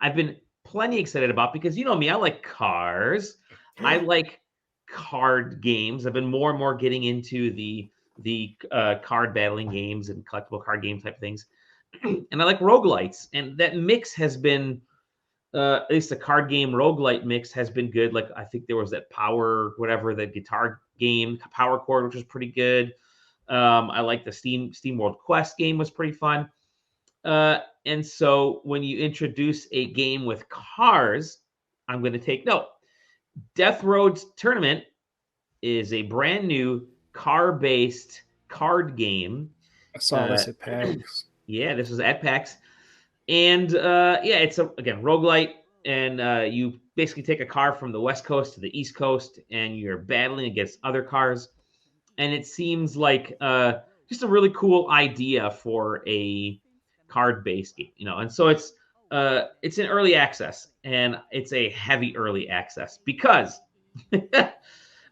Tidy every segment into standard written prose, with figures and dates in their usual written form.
I've been plenty excited about because you know me, I like cars. I like card games. I've been more and more getting into the card battling games and collectible card game type things. And I like roguelites. And that mix has been at least the card game roguelite mix has been good. Like I think there was that Power, whatever, the guitar game, Power Chord, which was pretty good. I like the Steam World Quest game was pretty fun. And so when you introduce a game with cars, I'm going to take note. Death Road's Tournament is a brand new car-based card game. I saw this at PAX. Yeah, this is at PAX. And yeah, it's again roguelite, and you basically take a car from the West Coast to the East Coast, and you're battling against other cars. And it seems like just a really cool idea for a card-based game, and so it's in early access, and it's a heavy early access because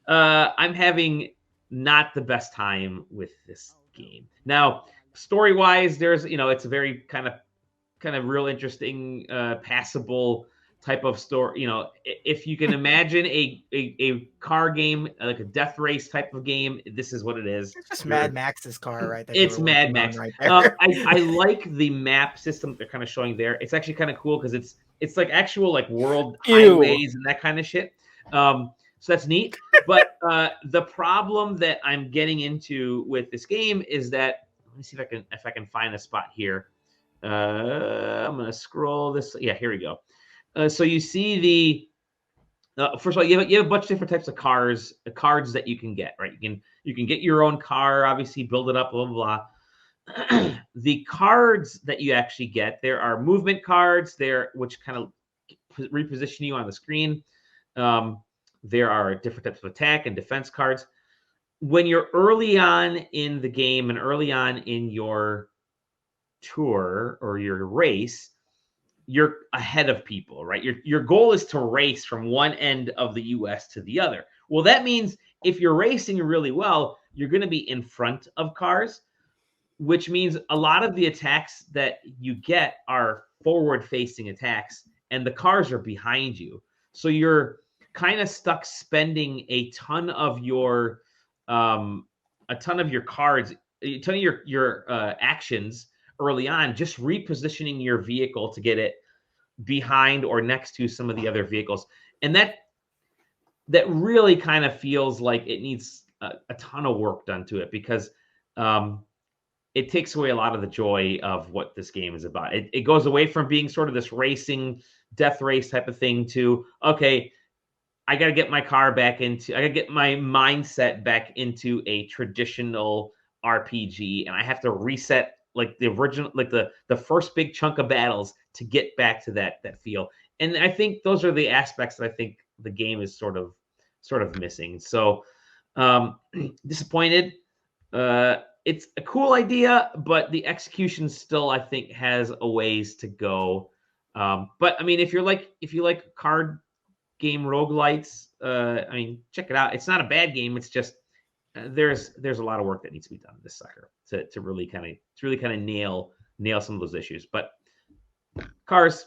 I'm having not the best time with this game. Now, story-wise, there's it's a very kind of real interesting, passable type of story. If you can imagine a car game, like a death race type of game, this is what it is. It's just Mad Max's car, right? That It's Mad Max. right there. I like the map system they're kind of showing there. It's actually kind of cool because it's like actual like world highways and that kind of shit. So that's neat. But the problem that I'm getting into with this game is that, let me see if I can find a spot here. I'm gonna scroll this. Yeah, here we go. So you see first of all, you have a bunch of different types of cards that you can get, right? You can get your own car, obviously build it up, blah blah blah. The cards that you actually get, there are movement cards there, which kind of reposition you on the screen. There are different types of attack and defense cards. When you're early on in the game and early on in your tour or your race, you're ahead of people, right? Your goal is to race from one end of the US to the other. Well, that means if you're racing really well, you're going to be in front of cars, which means a lot of the attacks that you get are forward-facing attacks, and the cars are behind you. So you're kind of stuck spending a ton of your cards, a ton of your actions early on, just repositioning your vehicle to get it behind or next to some of the other vehicles. And that really kind of feels like it needs a ton of work done to it, because it takes away a lot of the joy of what this game is about. It goes away from being sort of this racing death race type of thing to, okay, I got to get my mindset back into a traditional RPG, and I have to reset like the original, like the first big chunk of battles to get back to that feel. And I think those are the aspects that I think the game is sort of missing. So disappointed. It's a cool idea, but the execution still, I think, has a ways to go. But I mean, if you like card game roguelites, I mean, check it out. It's not a bad game. It's just there's a lot of work that needs to be done in this sucker to really kind of nail some of those issues. But cars,